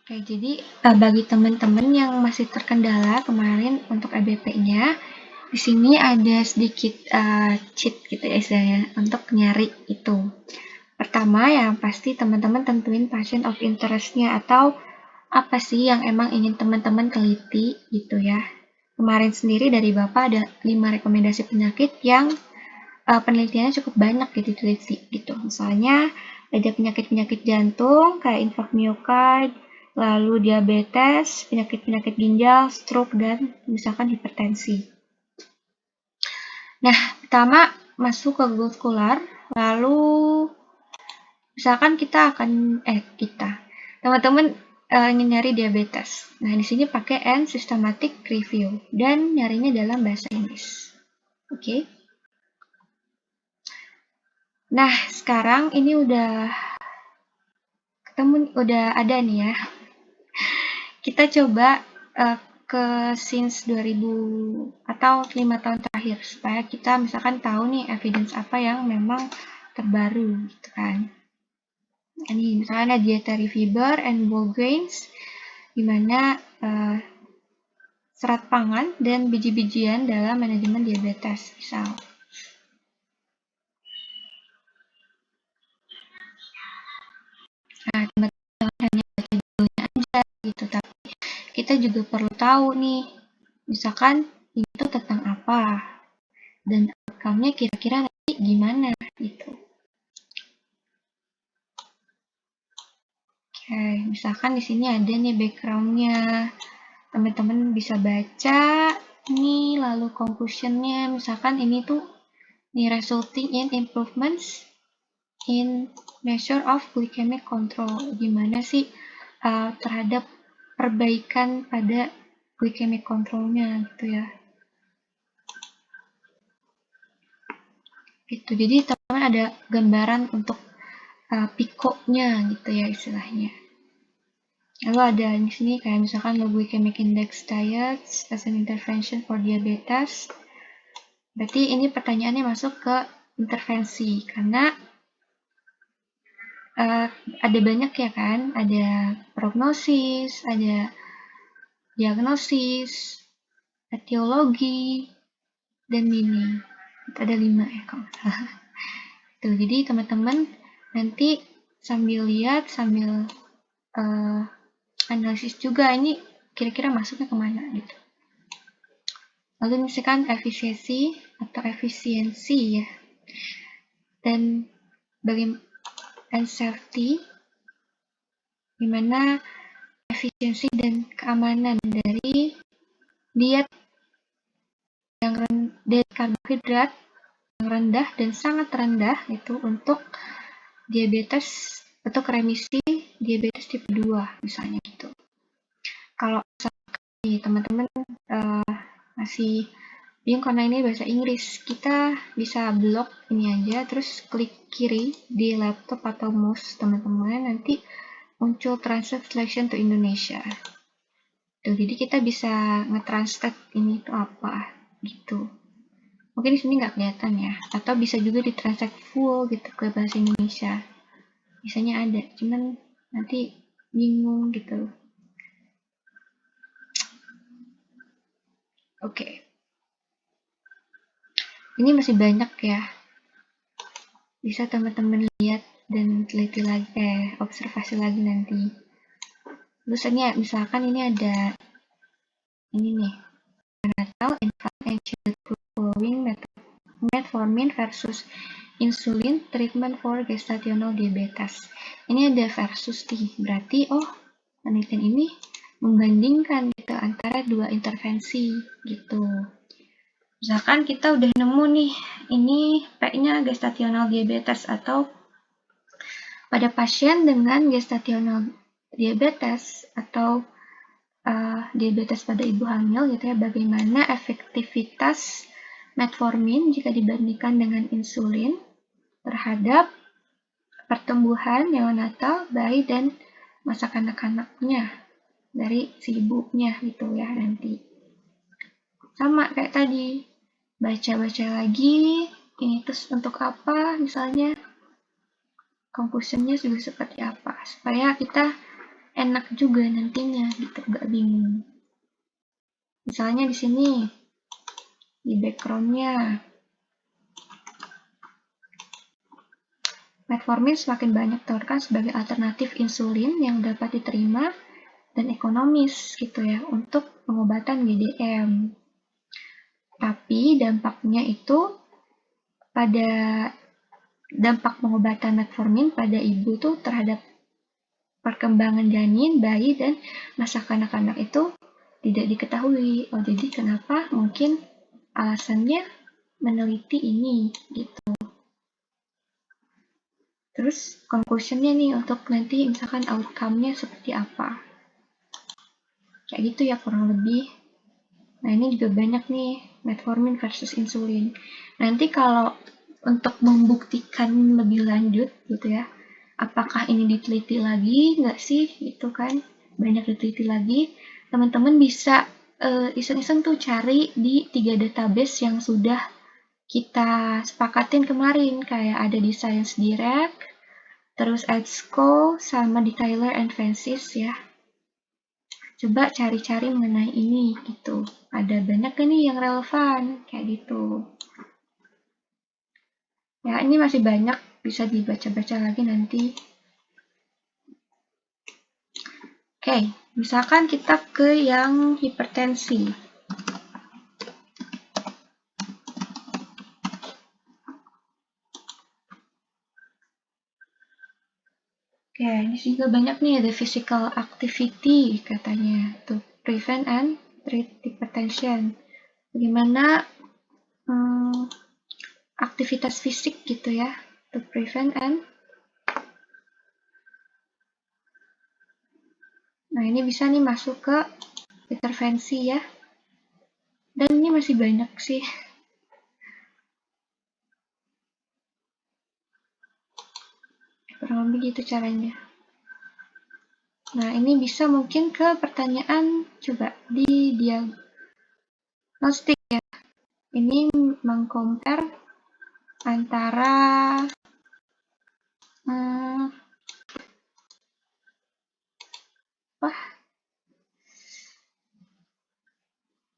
Oke, jadi bagi teman-teman yang masih terkendala kemarin untuk EBP-nya, di sini ada sedikit cheat gitu ya istilahnya untuk nyari itu. Pertama, yang pasti teman-teman tentuin passion of interest-nya atau apa sih yang emang ingin teman-teman teliti gitu ya. Kemarin sendiri dari Bapak ada 5 rekomendasi penyakit yang penelitiannya cukup banyak gitu diteliti gitu. Misalnya ada penyakit-penyakit jantung kayak infark miokard, lalu diabetes, penyakit-penyakit ginjal, stroke, dan misalkan hipertensi. Nah, pertama masuk ke Google lalu misalkan teman-teman ingin nyari diabetes. Nah, di sini pakai N systematic review dan nyarinya dalam bahasa Inggris. Oke. Nah, sekarang ini udah ada nih ya. Kita coba ke since 2000 atau 5 tahun terakhir supaya kita misalkan tahu nih evidence apa yang memang terbaru gitu kan. Ini misalnya dietary fiber and whole grains di mana serat pangan dan biji-bijian dalam manajemen diabetes misal. Nah, teman-teman hanya baca judulnya aja gitu, tapi kita juga perlu tahu nih, misalkan ini tuh tentang apa dan outcome-nya kira-kira nanti gimana gitu. Oke, misalkan di sini ada nih background-nya. Teman-teman bisa baca nih, lalu conclusion-nya. Misalkan ini tuh nih resulting in improvements in measure of glycemic control. Gimana sih terhadap perbaikan pada glycemic control-nya gitu ya. Gitu. Jadi teman-teman ada gambaran untuk PICO-nya gitu ya istilahnya. Lalu ada di sini kayak misalkan low glycemic index diets as an intervention for diabetes. Berarti ini pertanyaannya masuk ke intervensi karena ada banyak ya kan, ada prognosis, ada diagnosis, etiologi, dan meaning. Itu ada 5 ya kalau salah. Tuh, jadi teman-teman nanti sambil lihat, sambil analisis juga ini kira-kira masuknya kemana gitu. Lalu misalkan efisiensi atau efisiensi ya. Dan and safety, dimana efisiensi dan keamanan dari diet yang dari karbohidrat yang rendah dan sangat rendah itu untuk diabetes atau remisi diabetes tipe 2 misalnya gitu. Kalau teman-teman masih bingung karena ini bahasa Inggris, kita bisa blok ini aja terus klik kiri di laptop atau mouse teman-teman, nanti muncul translation to Indonesia. Tuh, jadi kita bisa nge-translate ini tuh apa gitu. Mungkin di sini nggak kelihatan ya, atau bisa juga ditranslate full gitu ke bahasa Indonesia. Biasanya ada, cuman nanti bingung gitu. Oke. Ini masih banyak ya. Bisa teman-teman lihat dan teliti lagi, observasi lagi nanti. Terus ini misalkan ini ada ini nih, prenatal infant and childhood following metformin versus insulin treatment for gestational diabetes. Ini ada versus nih, berarti penelitian ini membandingkan gitu antara dua intervensi gitu. Misalkan kita udah nemu nih, ini P-nya gestational diabetes atau pada pasien dengan gestational diabetes atau diabetes pada ibu hamil gitu ya, bagaimana efektivitas metformin jika dibandingkan dengan insulin terhadap pertumbuhan neonatal bayi dan masa kanak-kanaknya dari si ibunya gitu ya nanti. Sama kayak tadi, baca-baca lagi, ini terus untuk apa misalnya, conclusion-nya juga seperti apa, supaya kita enak juga nantinya gitu, nggak bingung. Misalnya di sini di backgroundnya metformin semakin banyak ditawarkan sebagai alternatif insulin yang dapat diterima dan ekonomis gitu ya untuk pengobatan GDM. Tapi dampaknya itu pada dampak pengobatan metformin pada ibu tuh terhadap perkembangan janin, bayi, dan masa kanak-kanak itu tidak diketahui. Oh, jadi kenapa mungkin alasannya meneliti ini gitu. Terus conclusionnya nih untuk nanti misalkan outcome-nya seperti apa. Kayak gitu ya kurang lebih. Nah ini juga banyak nih metformin versus insulin. Nanti kalau untuk membuktikan lebih lanjut gitu ya, apakah ini diteliti lagi nggak sih gitu kan, banyak diteliti lagi, teman-teman bisa iseng-iseng tuh cari di 3 database yang sudah kita sepakatin kemarin, kayak ada di Science Direct, terus EBSCO, sama di Tyler and Francis ya. Coba cari-cari mengenai ini gitu. Ada banyak nih yang relevan kayak gitu. Ya, ini masih banyak, bisa dibaca-baca lagi nanti. Oke, misalkan kita ke yang hipertensi. Oke, ini juga banyak nih, ada physical activity katanya, to prevent and treat hypertension. Bagaimana aktivitas fisik gitu ya, to prevent and. Nah, ini bisa nih masuk ke intervensi ya. Dan ini masih banyak sih. Kurang lebih gitu caranya. Nah, ini bisa mungkin ke pertanyaan, coba di diagnostik ya. Ini mengcompare antara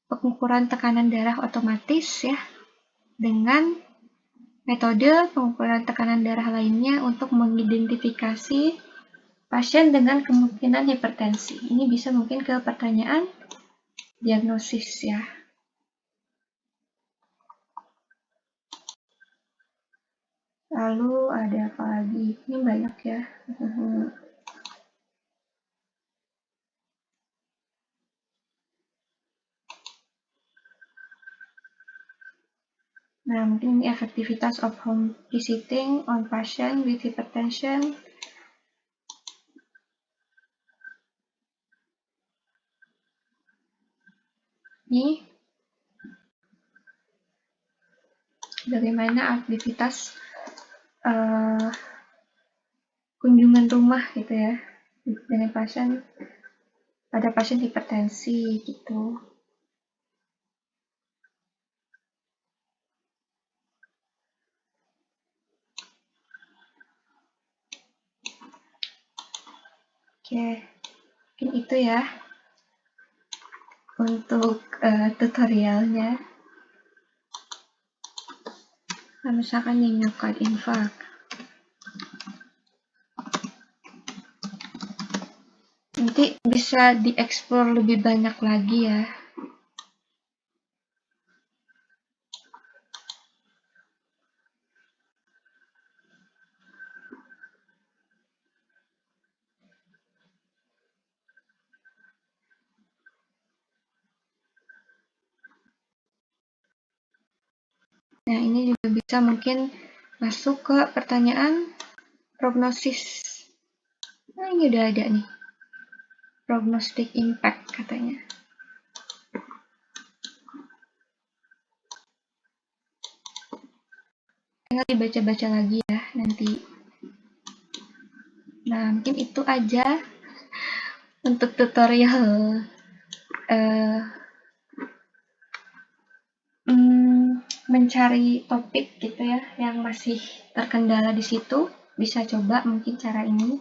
pengukuran tekanan darah otomatis ya dengan metode pengukuran tekanan darah lainnya untuk mengidentifikasi pasien dengan kemungkinan hipertensi. Ini bisa mungkin ke pertanyaan diagnosis ya. Lalu ada apa lagi? Ini banyak ya. Nah, mungkin ini efektivitas of home visiting on patient with hypertension. Ini bagaimana aktivitas kunjungan rumah gitu ya dengan pasien pada pasien hipertensi gitu. Oke, mungkin itu ya untuk tutorialnya. Nah, misalkan yang nyokot infak. Nanti bisa dieksplor lebih banyak lagi ya. Nah, ini juga bisa mungkin masuk ke pertanyaan prognosis. Nah, ini udah ada nih. Prognostic impact katanya. Tinggal dibaca-baca lagi ya nanti. Nah, mungkin itu aja untuk tutorial mencari topik gitu ya yang masih terkendala di situ. Bisa coba mungkin cara ini.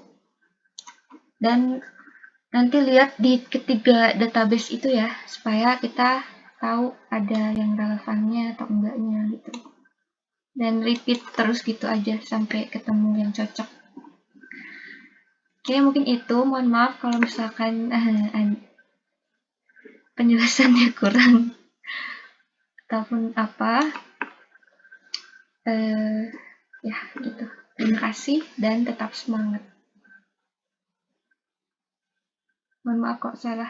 Dan Nanti lihat di ketiga database itu ya, supaya kita tahu ada yang relevannya atau enggaknya gitu. Dan repeat terus gitu aja sampai ketemu yang cocok. Oke, mungkin itu. Mohon maaf kalau misalkan penjelasannya kurang ataupun apa. Ya, gitu. Terima kasih dan tetap semangat. Mohon maaf kok salah.